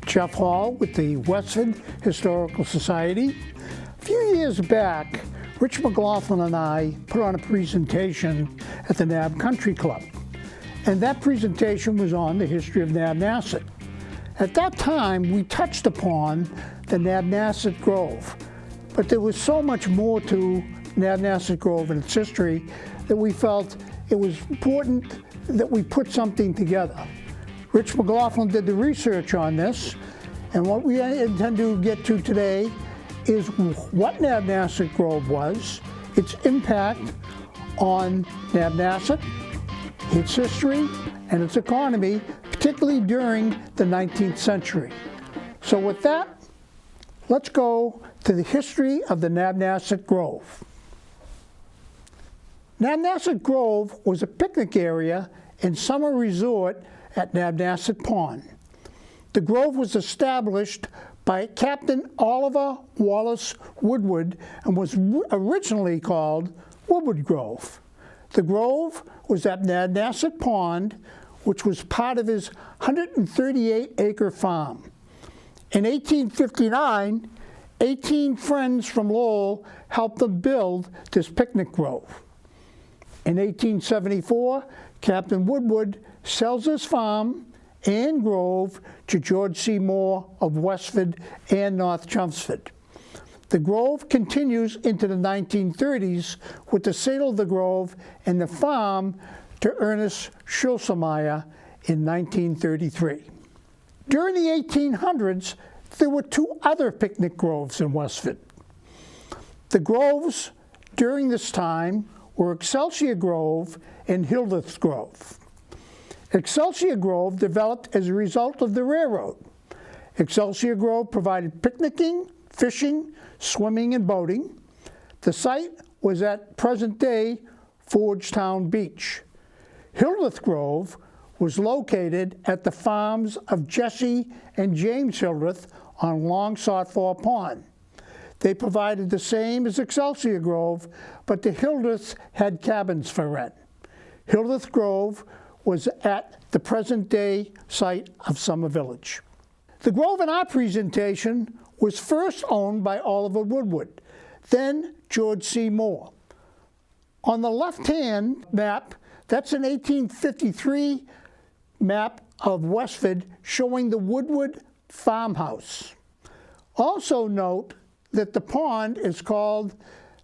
Geoff Hall with the Westford Historical Society. A few years back, Rich McLaughlin and I put on a presentation at the Nab Country Club, and that presentation was on the history of Nabnasset. At that time, we touched upon the Nabnassett Grove, but there was so much more to Nabnassett Grove and its history that we felt it was important that we put something together. Rich McLaughlin did the research on this, and what we intend to get to today is what Nabnassett Grove was, its impact on Nabnasset, its history, and its economy, particularly during the 19th century. So with that, let's go to the history of the Nabnassett Grove. Nabnassett Grove was a picnic area and summer resort at Nabnassett Pond. The grove was established by Captain Oliver Wallace Woodward and was originally called Woodward Grove. The grove was at Nabnassett Pond, which was part of his 138-acre farm. In 1859, 18 friends from Lowell helped them build this picnic grove. In 1874, Captain Woodward sells his farm and grove to George C. Moore of Westford and North Chelmsford. The grove continues into the 1930s with the sale of the grove and the farm to Ernest Schlusemeyer in 1933. During the 1800s, there were two other picnic groves in Westford. The groves during this time were Excelsior Grove and Hildreth Grove. Excelsior Grove developed as a result of the railroad. Excelsior Grove provided picnicking, fishing, swimming, and boating. The site was at present-day Forgetown Beach. Hildreth Grove was located at the farms of Jesse and James Hildreth on Long Sought-For Pond. They provided the same as Excelsior Grove, but the Hildreths had cabins for rent. Hildreth Grove was at the present-day site of Summer Village. The grove in our presentation was first owned by Oliver Woodward, then George C. Moore. On the left-hand map, that's an 1853 map of Westford showing the Woodward farmhouse. Also note that the pond is called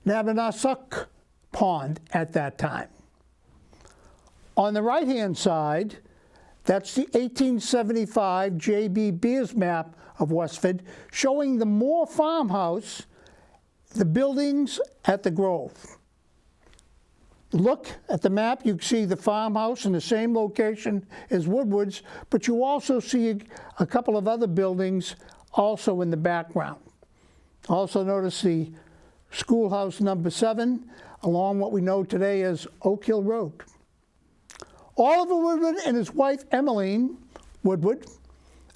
Nabnassett Pond at that time. On the right-hand side, that's the 1875 J.B. Beers map of Westford showing the Moore farmhouse, the buildings at the grove. Look at the map, you see the farmhouse in the same location as Woodward's, but you also see a couple of other buildings also in the background. Also notice the schoolhouse number 7 along what we know today as Oak Hill Road. Oliver Woodward and his wife Emmeline Woodward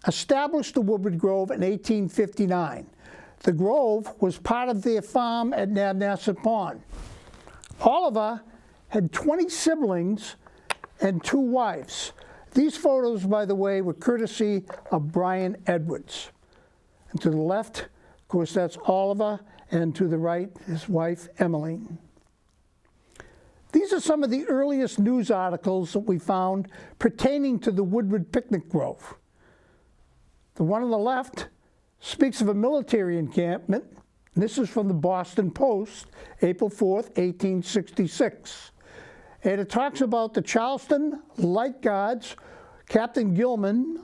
established the Woodward Grove in 1859. The grove was part of their farm at Nabnassett Pond. Oliver had 20 siblings and 2 wives. These photos, by the way, were courtesy of Brian Edwards. And to the left, of course, that's Oliver, and to the right, his wife, Emmeline. These are some of the earliest news articles that we found pertaining to the Woodward Picnic Grove. The one on the left speaks of a military encampment. This is from the Boston Post, April 4th, 1866. And it talks about the Charleston Light Guards, Captain Gilman,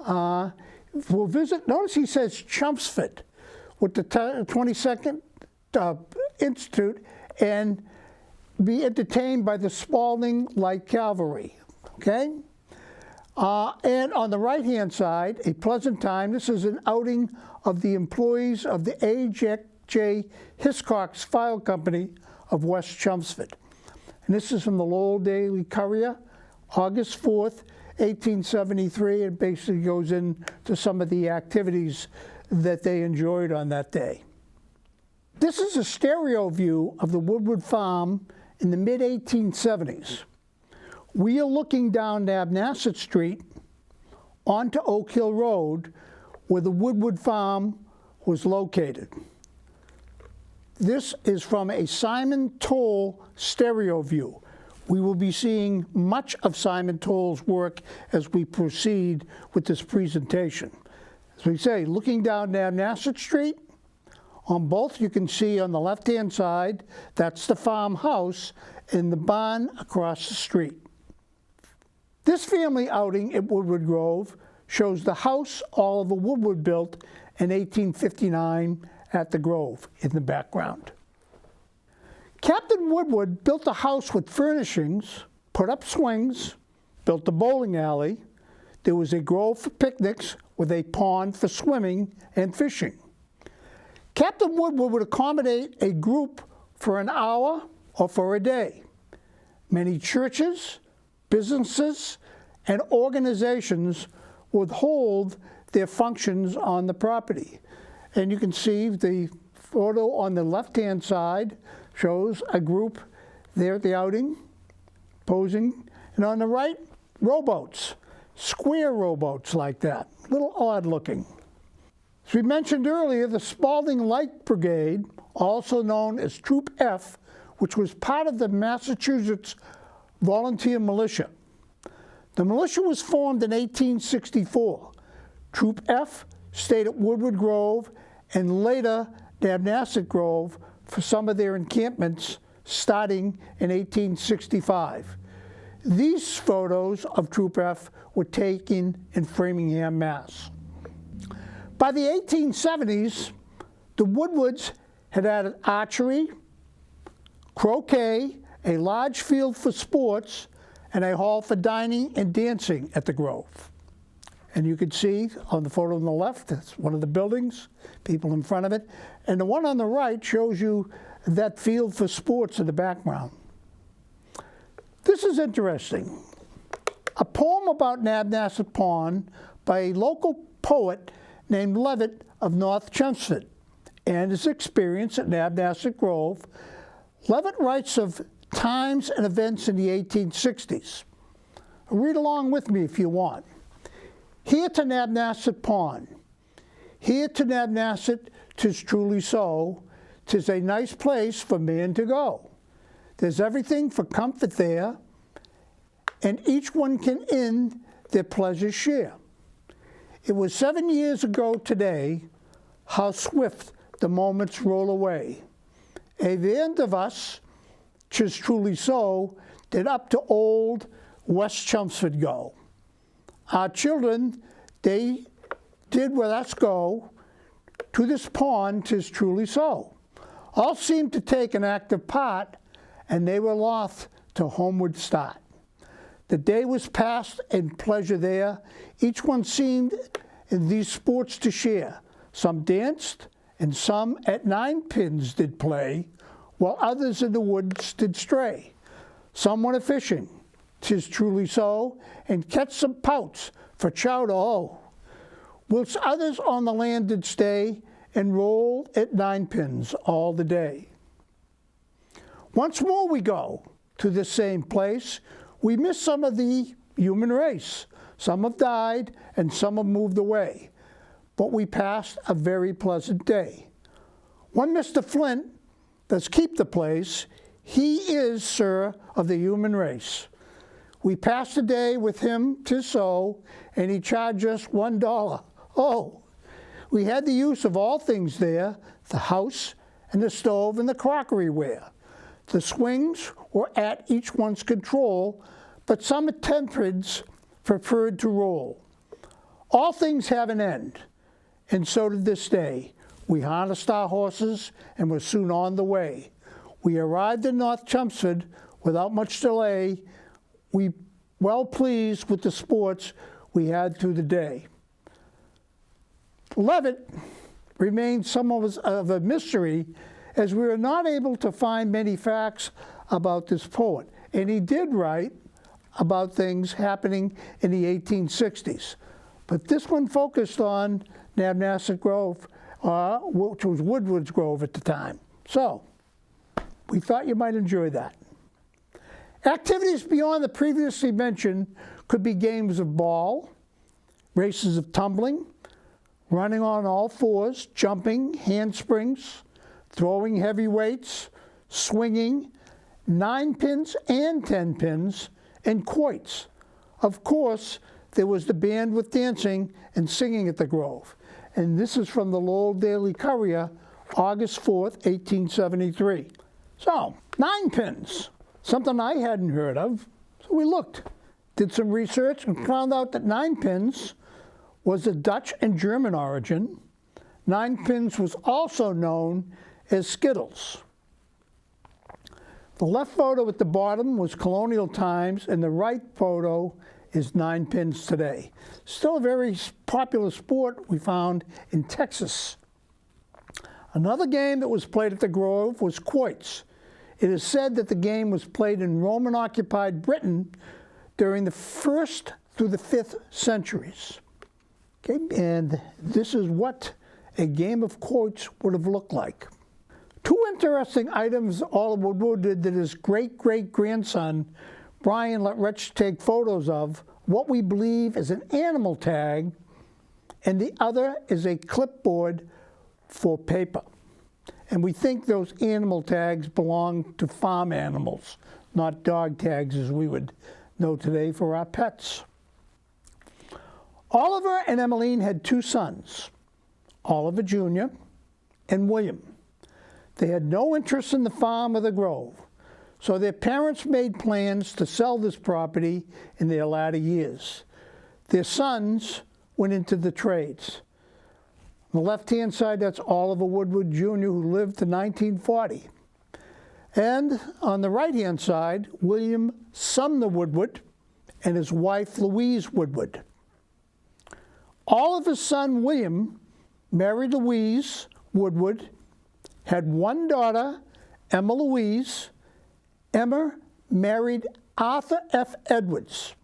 will visit, notice he says Chelmsford, with the 22nd Institute, and be entertained by the Spalding Light Cavalry, okay? And on the right-hand side, a pleasant time. This is an outing of the employees of the A.J. Hiscox File Company of West Chelmsford. And this is from the Lowell Daily Courier, August 4th, 1873. It basically goes into some of the activities that they enjoyed on that day. This is a stereo view of the Woodward Farm in the mid-1870s. We are looking down Nabnassett Street onto Oak Hill Road, where the Woodward farm was located. This is from a Simon Toll stereo view. We will be seeing much of Simon Toll's work as we proceed with this presentation. As we say, looking down Nabnasset Street, on both you can see on the left-hand side, that's the farmhouse and the barn across the street. This family outing at Woodward Grove shows the house Oliver Woodward built in 1859 at the Grove in the background. Captain Woodward built a house with furnishings, put up swings, built a bowling alley. There was a grove for picnics with a pond for swimming and fishing. Captain Woodward would accommodate a group for an hour or for a day. Many churches, businesses, and organizations would hold their functions on the property. And you can see the photo on the left-hand side shows a group there at the outing, posing. And on the right, rowboats, square rowboats like that, a little odd looking. As we mentioned earlier, the Spalding Light Brigade, also known as Troop F, which was part of the Massachusetts Volunteer Militia. The militia was formed in 1864. Troop F stayed at Woodward Grove and later Nabnassett Grove for some of their encampments starting in 1865. These photos of Troop F were taken in Framingham, Mass. By the 1870s, the Woodwards had added archery, croquet, a large field for sports, and a hall for dining and dancing at the Grove. And you can see on the photo on the left, that's one of the buildings, people in front of it. And the one on the right shows you that field for sports in the background. This is interesting. A poem about Nabnassett Pond by a local poet named Levitt of North Chelmsford and his experience at Nabnassett Grove. Levitt writes of times and events in the 1860s. Read along with me if you want. Here to Nabnassett Pond, here to Nabnassett, 'tis truly so, 'tis a nice place for man to go. There's everything for comfort there, and each one can in their pleasures share. It was 7 years ago today, how swift the moments roll away. A end of us, 'tis truly so, did up to old West Chelmsford go. Our children, they did with us go, to this pond 'tis truly so. All seemed to take an active part, and they were loth to homeward start. The day was passed in pleasure there, each one seemed in these sports to share. Some danced, and some at ninepins did play, while others in the woods did stray. Some went a-fishing, 'tis truly so, and catch some pouts for chowder, oh. Whilst others on the land did stay, and rolled at ninepins all the day. Once more we go to this same place. We miss some of the human race. Some have died, and some have moved away. But we passed a very pleasant day. One Mr. Flint does keep the place. He is, sir, of the human race. We passed the day with him, 'tis so, and he charged us $1. Oh, we had the use of all things there, the house and the stove and the crockery ware. The swings were at each one's control, but some attendants preferred to roll. All things have an end, and so did this day. We harnessed our horses and were soon on the way. We arrived in North Chelmsford without much delay. We well pleased with the sports we had through the day. Levitt remains somewhat of a mystery, as we were not able to find many facts about this poet. And he did write about things happening in the 1860s. But this one focused on Nabnassett Grove, which was Woodward's Grove at the time. So we thought you might enjoy that. Activities beyond the previously mentioned could be games of ball, races of tumbling, running on all fours, jumping, handsprings, throwing heavy weights, swinging, 9 pins and 10 pins, and quoits. Of course, there was the band with dancing and singing at the Grove. And this is from the Lowell Daily Courier, August 4th, 1873. So, 9 pins, something I hadn't heard of. So we looked, did some research, and found out that 9 pins was of Dutch and German origin. 9 pins was also known as skittles. The left photo at the bottom was colonial times, and the right photo is 9 pins today. Still a very popular sport we found in Texas. Another game that was played at the Grove was quoits. It is said that the game was played in Roman-occupied Britain during the 1st through the 5th centuries. Okay, and this is what a game of quoits would have looked like. 2 interesting items Oliver Woodward did that his great-great-grandson, Brian, let Rich take photos of. What we believe is an animal tag, and the other is a clipboard for paper. And we think those animal tags belong to farm animals, not dog tags as we would know today for our pets. Oliver and Emmeline had 2 sons, Oliver Jr. and William. They had no interest in the farm or the Grove, so their parents made plans to sell this property in their latter years. Their sons went into the trades. On the left-hand side, that's Oliver Woodward Jr., who lived to 1940. And on the right-hand side, William Sumner Woodward and his wife, Louise Woodward. Oliver's son, William, married Louise Woodward, had 1 daughter, Emma Louise. Emma married Arthur F. Edwards.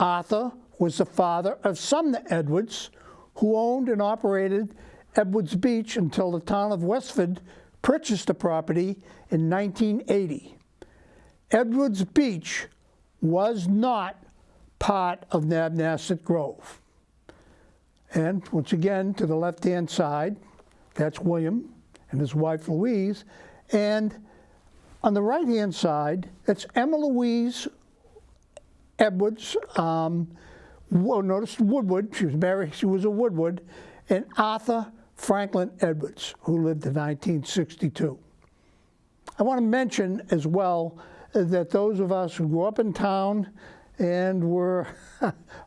Arthur was the father of Sumner Edwards, who owned and operated Edwards Beach until the town of Westford purchased the property in 1980. Edwards Beach was not part of Nabnassett Grove. And once again, to the left-hand side, that's William and his wife Louise. And on the right-hand side, that's Emma Louise Edwards. Notice Woodward, she was married, she was a Woodward, and Arthur Franklin Edwards, who lived in 1962. I want to mention as well that those of us who grew up in town and were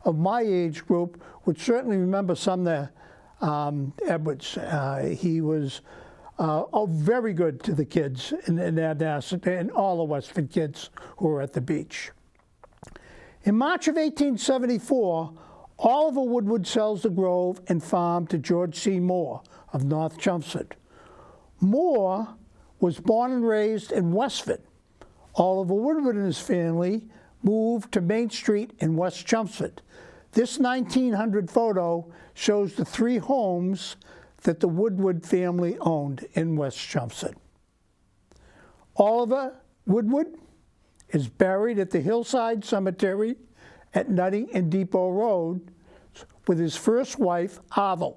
of my age group would certainly remember Sumner Edwards. He was very good to the kids in Nabnassett and all the Westford kids who were at the beach. In March of 1874, Oliver Woodward sells the Grove and farm to George C. Moore of North Chelmsford. Moore was born and raised in Westford. Oliver Woodward and his family moved to Main Street in West Chelmsford. This 1900 photo shows the 3 homes that the Woodward family owned in West Chelmsford. Oliver Woodward is buried at the Hillside Cemetery at Nutting and Depot Road with his first wife, Arvel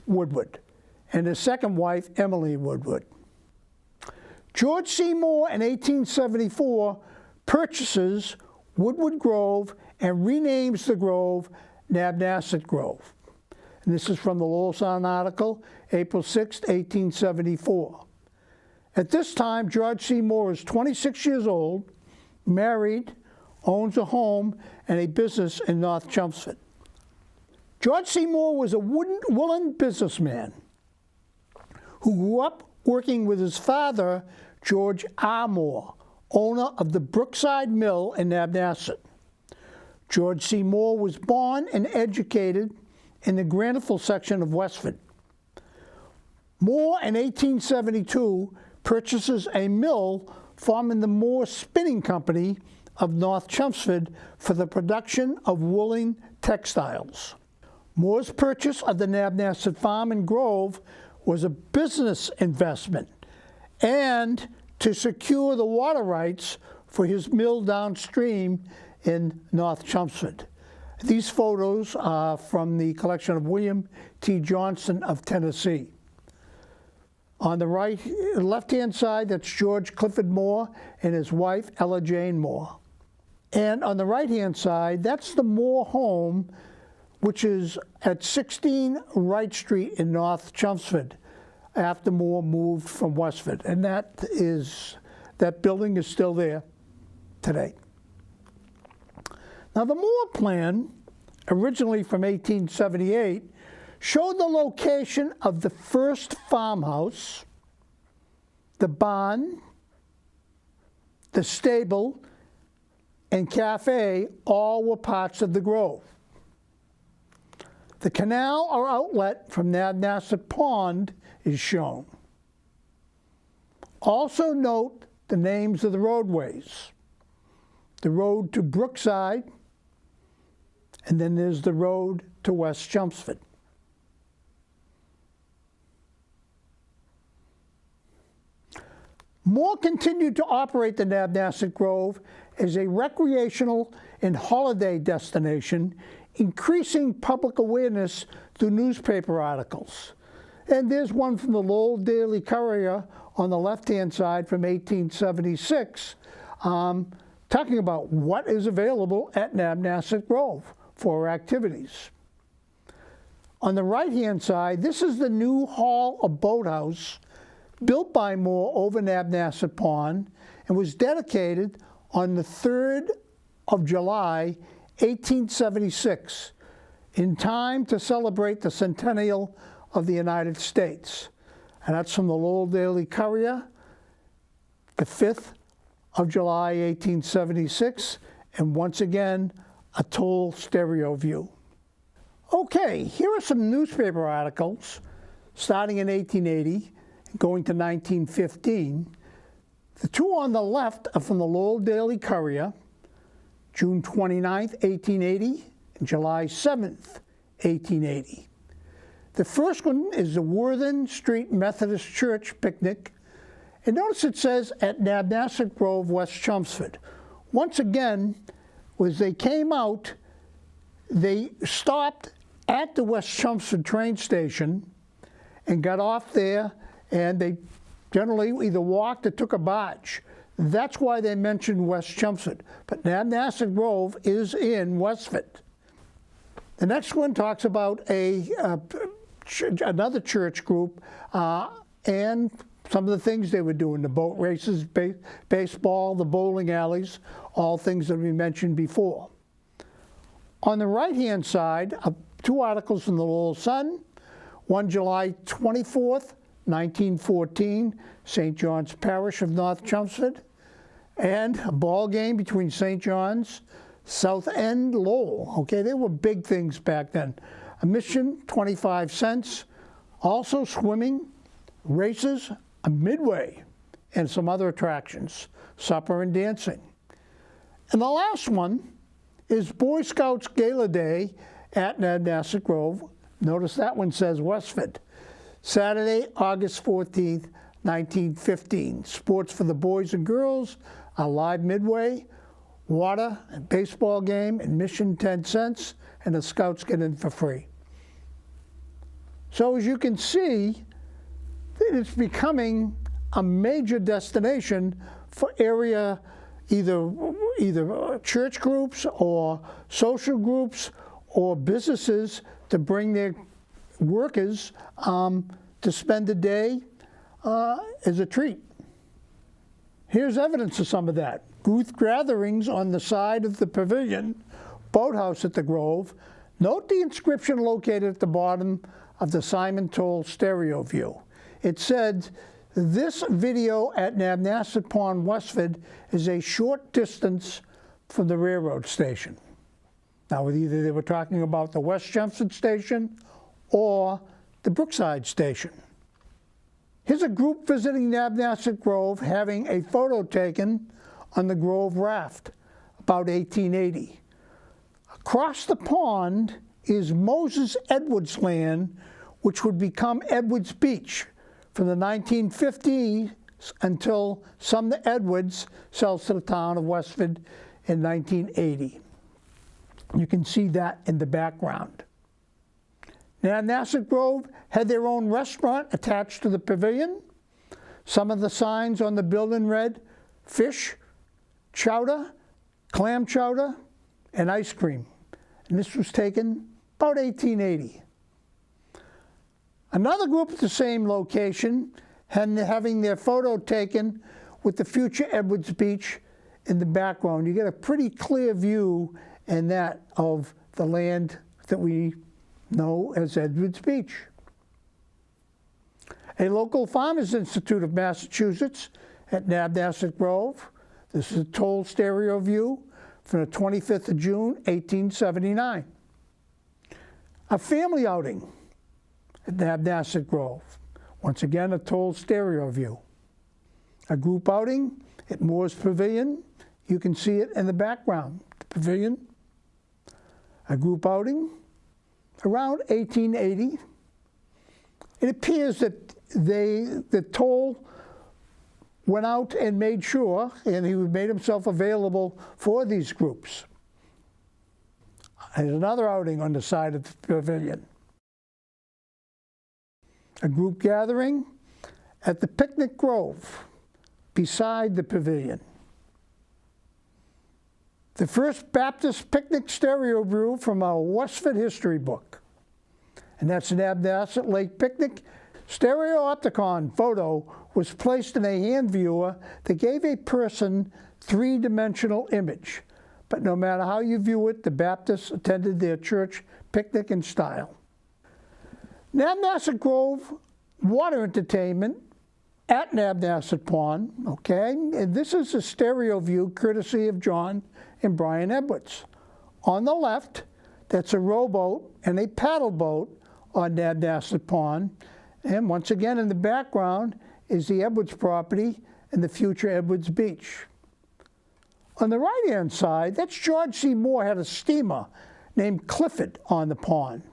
Woodward, and his second wife, Emily Woodward. George C. Moore in 1874 purchases Woodward Grove and renames the Grove Nabnassett Grove. And this is from the Lowell Sun article, April 6, 1874. At this time, George C. Moore is 26 years old, married, owns a home and a business in North Chelmsford. George C. Moore was a woolen businessman who grew up working with his father, George R. Moore, owner of the Brookside Mill in Nabnassett. George C. Moore was born and educated in the Graniteville section of Westford. Moore, in 1872, purchases a mill forming the Moore Spinning Company of North Chelmsford for the production of woolen textiles. Moore's purchase of the Nabnassett Farm and Grove was a business investment and to secure the water rights for his mill downstream in North Chelmsford. These photos are from the collection of William T. Johnson of Tennessee. On the left-hand side, that's George Clifford Moore and his wife, Ella Jane Moore. And on the right-hand side, that's the Moore home, which is at 16 Wright Street in North Chelmsford, after Moore moved from Westford. And that building is still there today. Now, the Moore plan, originally from 1878, showed the location of the first farmhouse, the barn, the stable, and cafe all were parts of the grove. The canal or outlet from Nabnasset Pond is shown. Also note the names of the roadways. The road to Brookside, and then there's the road to West Chelmsford. Moore continued to operate the Nabnassett Grove as a recreational and holiday destination, increasing public awareness through newspaper articles. And there's one from the Lowell Daily Courier on the left-hand side from 1876, talking about what is available at Nabnassett Grove for activities. On the right-hand side, this is the new hall or boathouse built by Moore over Nabnassett Pond and was dedicated on the 3rd of July, 1876, in time to celebrate the centennial of the United States. And that's from the Lowell Daily Courier, the 5th of July, 1876, and once again, a toll stereo view. Okay, here are some newspaper articles starting in 1880, going to 1915. The two on the left are from the Lowell Daily Courier, June 29th, 1880, and July 7th, 1880. The first one is the Worthing Street Methodist Church picnic. And notice it says at Nabnassett Grove, West Chelmsford. Once again, as they came out, they stopped at the West Chelmsford train station and got off there, and they generally either walked or took a barge. That's why they mentioned West Chelmsford. But Nabnassett Grove is in Westford. The next one talks about another church group and some of the things they were doing, the boat races, baseball, the bowling alleys, all things that we mentioned before. On the right-hand side, two articles from the Lowell Sun, one July 24th, 1914, St. John's Parish of North Chelmsford, and a ball game between St. John's, South End, Lowell. Okay, they were big things back then. Admission, 25 cents. Also swimming, races, a midway, and some other attractions, supper and dancing. And the last one is Boy Scouts Gala Day at Nabnassett Grove. Notice that one says Westford. Saturday, August 14th, 1915. Sports for the boys and girls, a live midway, water, a baseball game, admission 10 cents, and the Scouts get in for free. So as you can see, it's becoming a major destination for area, either church groups or social groups or businesses to bring their workers to spend a day as a treat. Here's evidence of some of that. Youth gatherings on the side of the pavilion, boathouse at the Grove. Note the inscription located at the bottom of the Simon Toll stereo view. It said, "This video at Nabnassett Pond, Westford is a short distance from the railroad station." Now, either they were talking about the West Chelmsford station or the Brookside station. Here's a group visiting Nabnassett Grove having a photo taken on the Grove Raft, about 1880. Across the pond is Moses Edwards land, which would become Edwards Beach from the 1950s until Sumner Edwards sells to the town of Westford in 1980. You can see that in the background. Nabnassett Grove had their own restaurant attached to the pavilion. Some of the signs on the building read fish, chowder, clam chowder, and ice cream. And this was taken about 1880. Another group at the same location having their photo taken with the future Edwards Beach in the background. You get a pretty clear view in that of the land that we know as Edwards Beach. A local Farmers Institute of Massachusetts at Nabnassett Grove. This is a toll stereo view from the 25th of June, 1879. A family outing at Nabnassett Grove. Once again, a toll stereo view. A group outing at Moore's Pavilion. You can see it in the background, the pavilion. A group outing around 1880. It appears that the toll went out and made sure, and he made himself available for these groups. There's another outing on the side of the pavilion. A group gathering at the Picnic Grove beside the pavilion. The first Baptist picnic stereo view from a Westford history book. And that's an Nabnassett Lake picnic. Stereopticon photo was placed in a hand viewer that gave a person three-dimensional image. But no matter how you view it, the Baptists attended their church picnic in style. Nabnassett Grove water entertainment at Nabnassett Pond, okay? And this is a stereo view courtesy of John and Brian Edwards. On the left, that's a rowboat and a paddle boat on Nabnassett Pond. And once again in the background is the Edwards property and the future Edwards Beach. On the right-hand side, that's George C. Moore had a steamer named Clifford on the pond.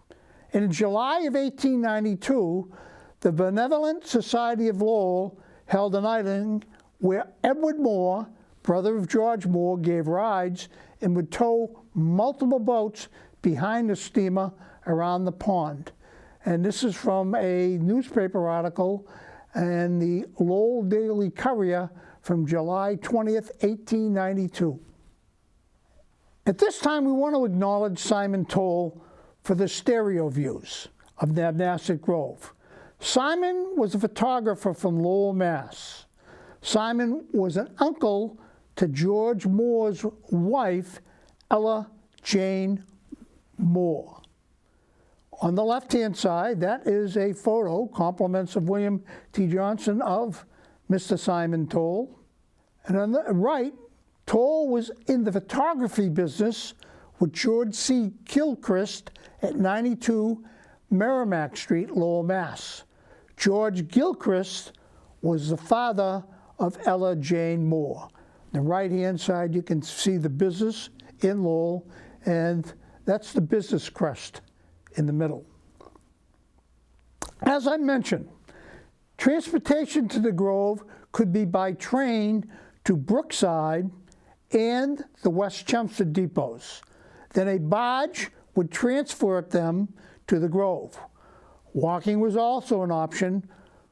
And in July of 1892, the Benevolent Society of Lowell held an outing where Edward Moore, brother of George Moore, gave rides and would tow multiple boats behind the steamer around the pond. And this is from a newspaper article in the Lowell Daily Courier from July 20th, 1892. At this time, we want to acknowledge Simon Toll for the stereo views of Nabnassett Grove. Simon was a photographer from Lowell, Mass. Simon was an uncle to George Moore's wife, Ella Jane Moore. On the left-hand side, that is a photo, compliments of William T. Johnson, of Mr. Simon Toll. And on the right, Toll was in the photography business with George C. Gilchrist at 92 Merrimack Street, Lowell, Mass. George Gilchrist was the father of Ella Jane Moore. On the right-hand side, you can see the business in Lowell, and that's the business crest in the middle. As I mentioned, transportation to the Grove could be by train to Brookside and the West Chelmsford depots. Then a barge would transport them to the Grove. Walking was also an option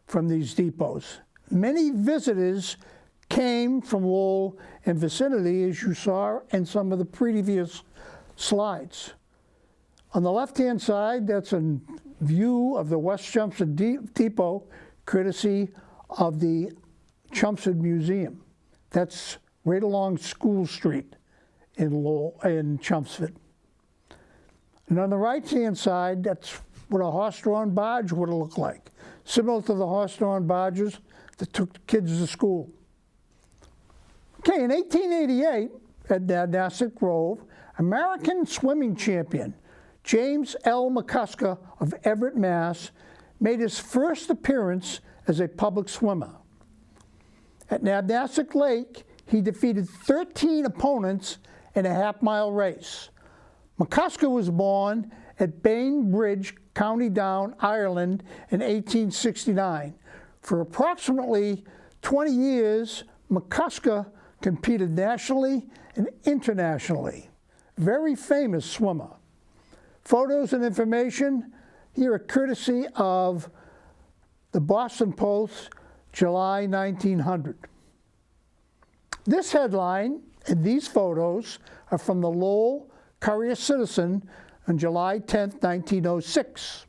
from these depots. Many visitors came from Lowell and vicinity, as you saw in some of the previous slides. On the left-hand side, that's a view of the West Chelmsford Depot, courtesy of the Chelmsford Museum. That's right along School Street in Chelmsford. And on the right-hand side, that's what a horse-drawn barge would have looked like, similar to the horse-drawn barges that took the kids to school. Okay, in 1888, at Nabnassett Grove, American swimming champion James L. McCusker of Everett, Mass., made his first appearance as a public swimmer. At Nabnassett Lake, he defeated 13 opponents in a half-mile race. McCusker was born at Bainbridge, County Down, Ireland in 1869. For approximately 20 years, McCusker competed nationally and internationally. very famous swimmer. Photos and information here are courtesy of the Boston Post, July 1900. This headline and these photos are from the Lowell Courier-Citizen on July 10, 1906.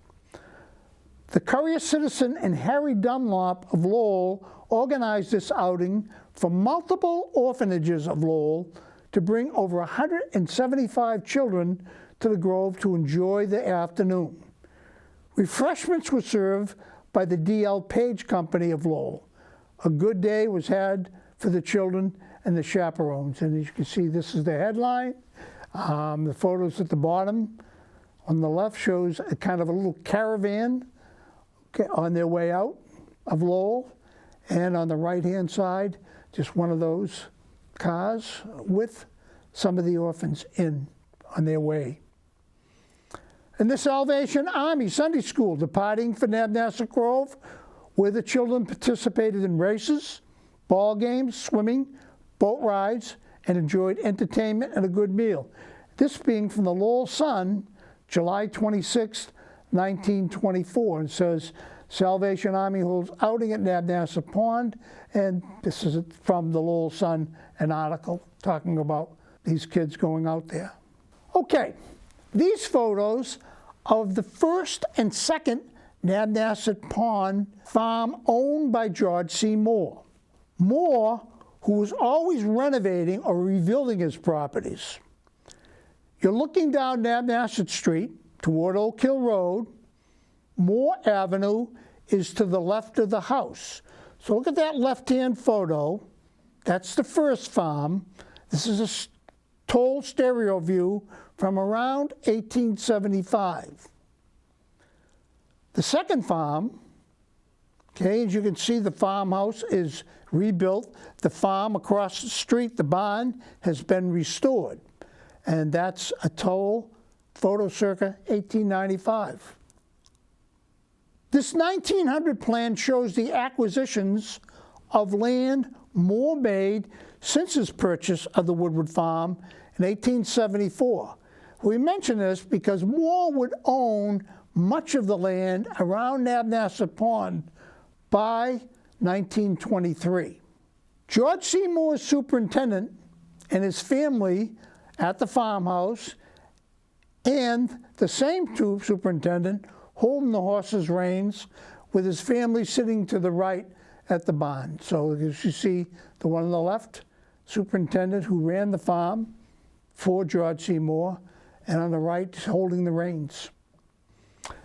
The Courier-Citizen and Harry Dunlop of Lowell organized this outing for multiple orphanages of Lowell to bring over 175 children to the Grove to enjoy the afternoon. Refreshments were served by the D.L. Page Company of Lowell. A good day was had for the children and the chaperones. And as you can see, this is the headline. The photos at the bottom on the left shows a kind of a little caravan on their way out of Lowell. And on the right-hand side, just one of those cars with some of the orphans on their way. And the Salvation Army Sunday School departing for Nabnassett Grove, where the children participated in races, ball games, swimming, boat rides, and enjoyed entertainment and a good meal. This being from the Lowell Sun, July 26, 1924. It says, Salvation Army holds outing at Nabnassett Pond, and this is from the Lowell Sun, an article talking about these kids going out there. Okay, these photos of the first and second Nabnassett Pond farm owned by George C. Moore. Moore, who was always renovating or rebuilding his properties. You're looking down Nabnassett Street toward Oak Hill Road. Moore Avenue is to the left of the house. So look at that left-hand photo. That's the first farm. This is a toll stereo view from around 1875. The second farm, okay, as you can see, the farmhouse is rebuilt. The farm across the street, the barn, has been restored. And that's a toll photo circa 1895. This 1900 plan shows the acquisitions of land Moore made since his purchase of the Woodward Farm in 1874. We mention this because Moore would own much of the land around Nabnassett Pond by 1923. George C. Moore's superintendent and his family at the farmhouse, and the same superintendent holding the horses' reins with his family sitting to the right at the barn. So as you see, the one on the left, superintendent who ran the farm for George C. Moore, and on the right, holding the reins.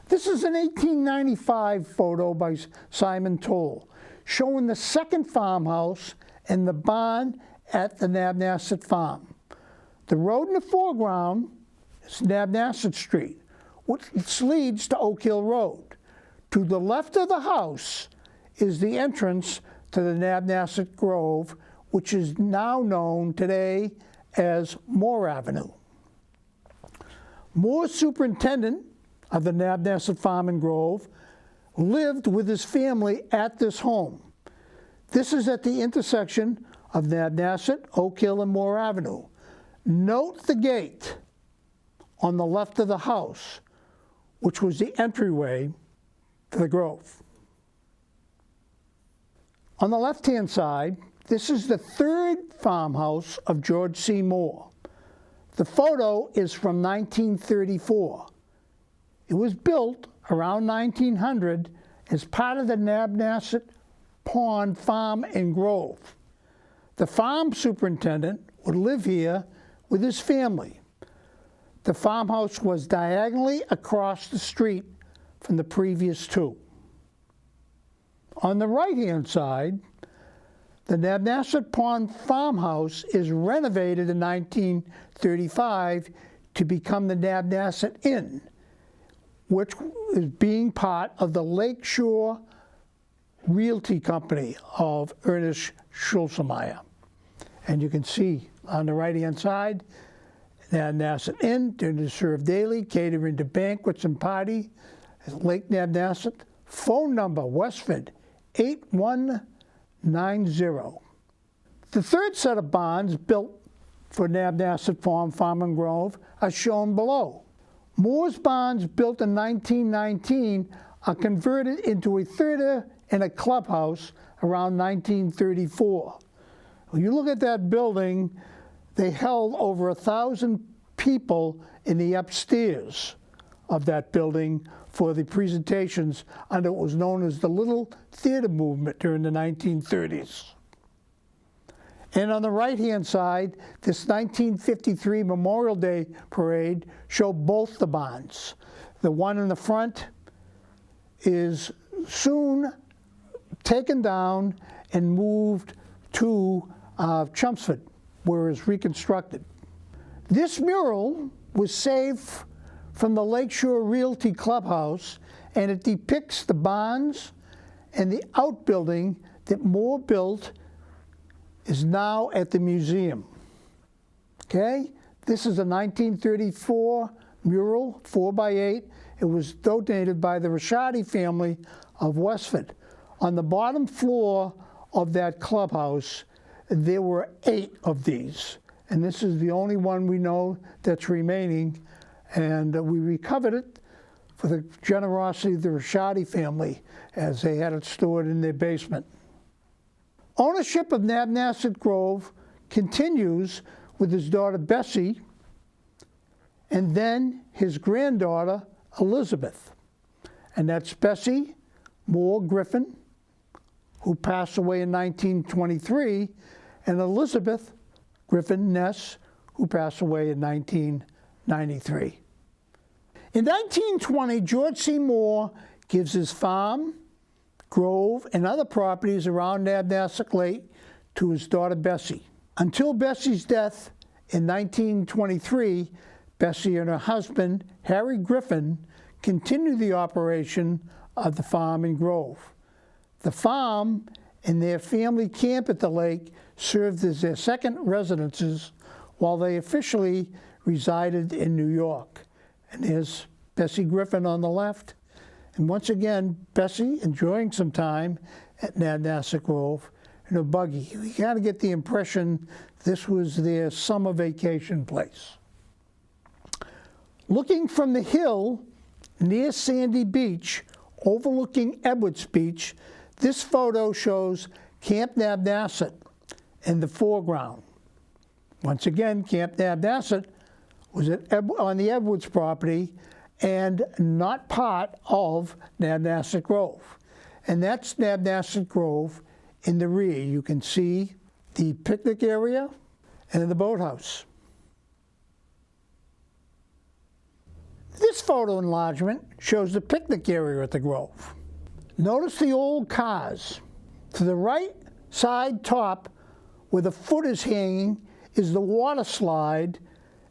This is an 1895 photo by Simon Toll, showing the second farmhouse and the barn at the Nabnassett Farm. The road in the foreground is Nabnassett Street, which leads to Oak Hill Road. To the left of the house is the entrance to the Nabnassett Grove, which is now known today as Moore Avenue. Moore's superintendent of the Nabnassett Farm and Grove lived with his family at this home. This is at the intersection of Nabnassett, Oak Hill, and Moore Avenue. Note the gate on the left of the house, which was the entryway to the Grove. On the left-hand side, this is the third farmhouse of George C. Moore. The photo is from 1934. It was built around 1900 as part of the Nabnassett Pond Farm and Grove. The farm superintendent would live here with his family. The farmhouse was diagonally across the street from the previous two. On the right-hand side, the Nabnassett Pond Farmhouse is renovated in 1935 to become the Nabnassett Inn, which is being part of the Lake Shore Realty Company of Ernest Schlusemeyer. And you can see on the right-hand side, Nabnassett Inn, to serve daily, catering to banquets and party, Lake Nabnassett. Phone number, Westford, 8190. The third set of barns built for Nabnassett Farm and Grove are shown below. Moore's barns, built in 1919, are converted into a theater and a clubhouse around 1934. When you look at that building, they held over 1,000 people in the upstairs of that building for the presentations under what was known as the Little Theater Movement during the 1930s. And on the right-hand side, this 1953 Memorial Day parade showed both the barns. The one in the front is soon taken down and moved to Chelmsford, where it's reconstructed. This mural was saved from the Lake Shore Realty clubhouse, and it depicts the barns and the outbuilding that Moore built is now at the museum. Okay? This is a 1934 mural, 4x8. It was donated by the Rashadi family of Westford. On the bottom floor of that clubhouse, there were 8 of these. And this is the only one we know that's remaining. And we recovered it for the generosity of the Rashadi family as they had it stored in their basement. Ownership of Nabnassett Grove continues with his daughter Bessie and then his granddaughter Elizabeth. And that's Bessie Moore Griffin, who passed away in 1923, and Elizabeth Griffin Ness, who passed away in 1993. In 1920, George C. Moore gives his farm, grove, and other properties around Nabnassett Lake to his daughter Bessie. Until Bessie's death in 1923, Bessie and her husband, Harry Griffin, continued the operation of the farm and grove. The farm and their family camp at the lake served as their second residences while they officially resided in New York. And there's Bessie Griffin on the left. And once again, Bessie enjoying some time at Nabnassett Grove in a buggy. You kind of get the impression this was their summer vacation place. Looking from the hill near Sandy Beach, overlooking Edwards Beach, this photo shows Camp Nabnassett in the foreground. Once again, Camp Nabnassett was on the Edwards property and not part of Nabnassett Grove. And that's Nabnassett Grove in the rear. You can see the picnic area and the boathouse. This photo enlargement shows the picnic area at the Grove. Notice the old cars. To the right side top, where the foot is hanging, is the water slide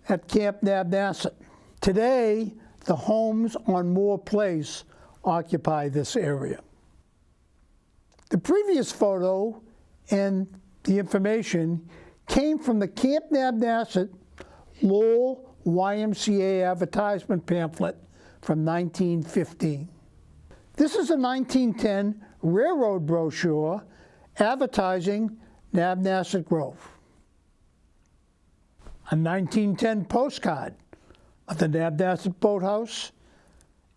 at Camp Nabnassett. Today, the homes on Moore Place occupy this area. The previous photo and the information came from the Camp Nabnassett Lowell YMCA advertisement pamphlet from 1915. This is a 1910 railroad brochure advertising Nabnassett Grove. A 1910 postcard of the Nabnassett Boathouse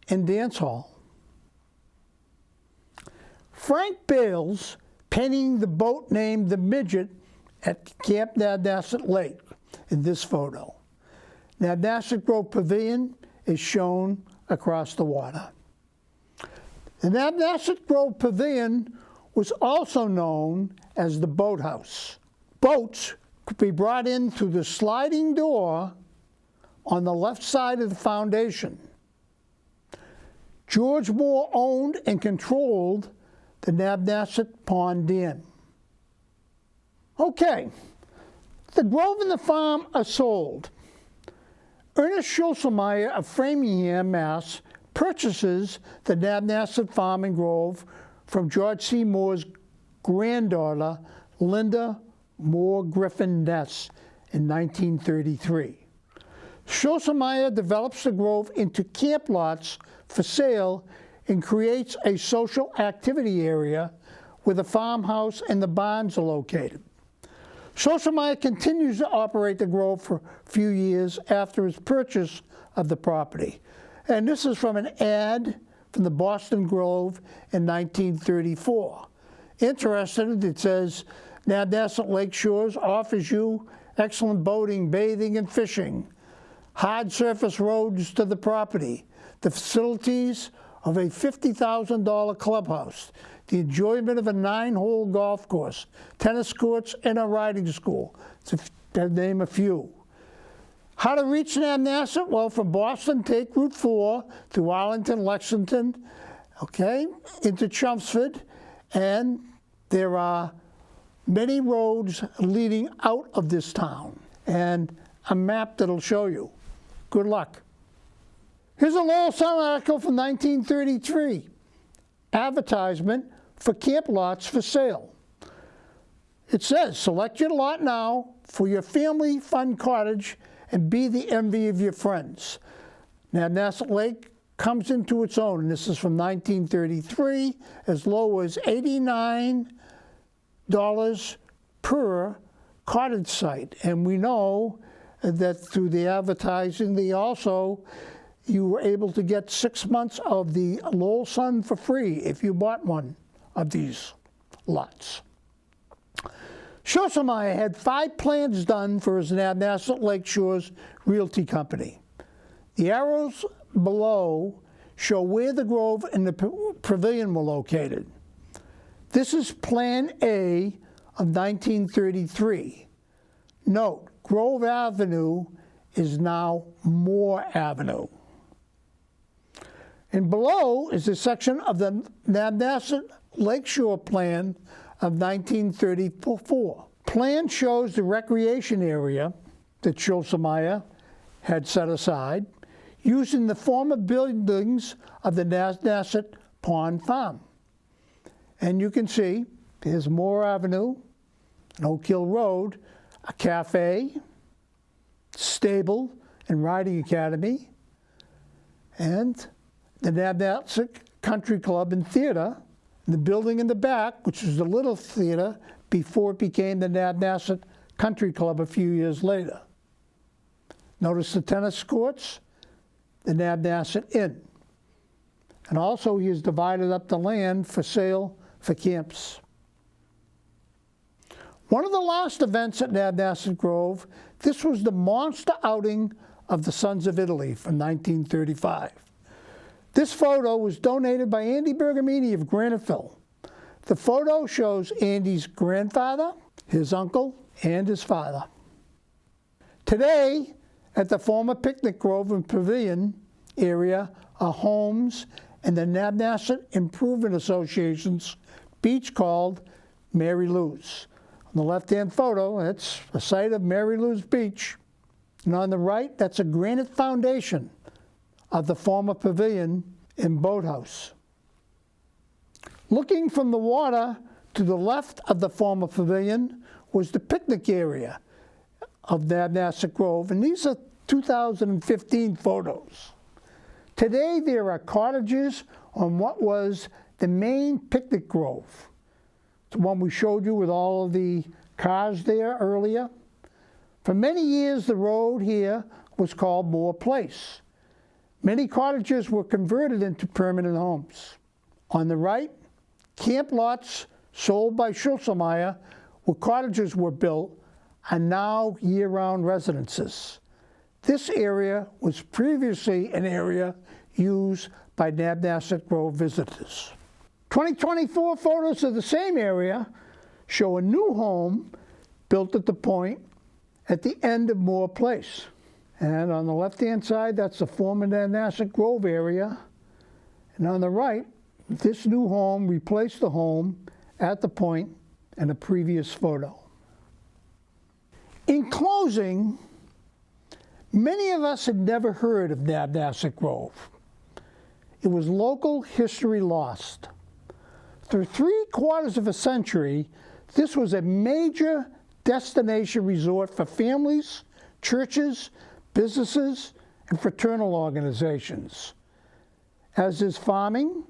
and Dance Hall. Frank Bales painting the boat named the Midget at Camp Nabnassett Lake in this photo. Nabnassett Grove Pavilion is shown across the water. The Nabnassett Grove Pavilion was also known as the boathouse. Boats could be brought in through the sliding door on the left side of the foundation. George Moore owned and controlled the Nabnassett Pond Dam. Okay, the grove and the farm are sold. Ernest Schlusemeyer of Framingham, Mass. Purchases the Nabnassett Farm and Grove from George C. Moore's granddaughter, Linda Moore Griffin Ness, in 1933. Schlusemeyer develops the grove into camp lots for sale and creates a social activity area where the farmhouse and the barns are located. Schlusemeyer continues to operate the Grove for a few years after his purchase of the property. And this is from an ad from the Boston Grove in 1934. Interesting, it says, Nabnassett Lake Shores offers you excellent boating, bathing, and fishing. Hard surface roads to the property. The facilities of a $50,000 clubhouse. The enjoyment of a 9-hole golf course, tennis courts, and a riding school, to name a few. How to reach Nabnassett? Well, from Boston, take Route 4 through Arlington, Lexington, okay, into Chelmsford, and there are many roads leading out of this town, and a map that'll show you. Good luck. Here's a Lowell Sun article from 1933. Advertisement for camp lots for sale. It says, select your lot now for your family fun cottage and be the envy of your friends. Nabnassett Lake comes into its own, and this is from 1933, as low as $89 per cottage site. And we know that through the advertising, you were able to get 6 months of the Lowell Sun for free if you bought one of these lots. Schlusemeyer had 5 plans done for his Nabnassett Lake Shores Realty Company. The arrows below show where the Grove and the pavilion were located. This is Plan A of 1933. Note, Grove Avenue is now Moore Avenue. And below is a section of the Nabnassett Lake Shore Plan of 1934. Plan shows the recreation area that Schlusemeyer had set aside using the former buildings of the Nabnassett Pond Farm. And you can see there's Moore Avenue, and Oak Hill Road, a cafe, stable, and riding academy, and the Nabnassett Country Club and Theater, and the building in the back, which is the Little Theater, before it became the Nabnassett Country Club a few years later. Notice the tennis courts, the Nabnassett Inn. And also he has divided up the land for sale for camps. One of the last events at Nabnassett Grove, this was the monster outing of the Sons of Italy from 1935. This photo was donated by Andy Bergamini of Graniteville. The photo shows Andy's grandfather, his uncle, and his father. Today, at the former Picnic Grove and Pavilion area are homes and the Nabnassett Improvement Association's beach called Mary Lou's. On the left-hand photo, that's a site of Mary Lou's Beach. And on the right, that's a granite foundation of the former pavilion and boathouse. Looking from the water to the left of the former pavilion was the picnic area of Nabnassett Grove, and these are 2015 photos. Today there are cottages on what was the main picnic grove, the one we showed you with all of the cars there earlier. For many years the road here was called Moore Place. Many cottages were converted into permanent homes. On the right, camp lots sold by Schlusemeyer, where cottages were built, are now year-round residences. This area was previously an area used by Nabnassett Grove visitors. 2024 photos of the same area show a new home built at the point at the end of Moore Place. And on the left-hand side, that's the former Nabnassett Grove area. And on the right, this new home replaced the home at the point in a previous photo. In closing, many of us had never heard of Nabnassett Grove. It was local history lost. For 3/4 of a century, this was a major destination resort for families, churches, businesses, and fraternal organizations. As is farming,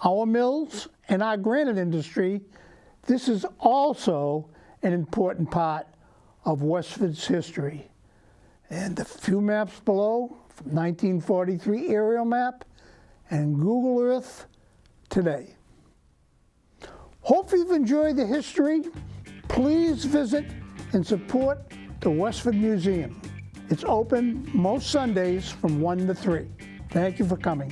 our mills, and our granite industry, this is also an important part of Westford's history. And a few maps below, from 1943 aerial map and Google Earth today. Hope you've enjoyed the history. Please visit and support the Westford Museum. It's open most Sundays from 1 to 3. Thank you for coming.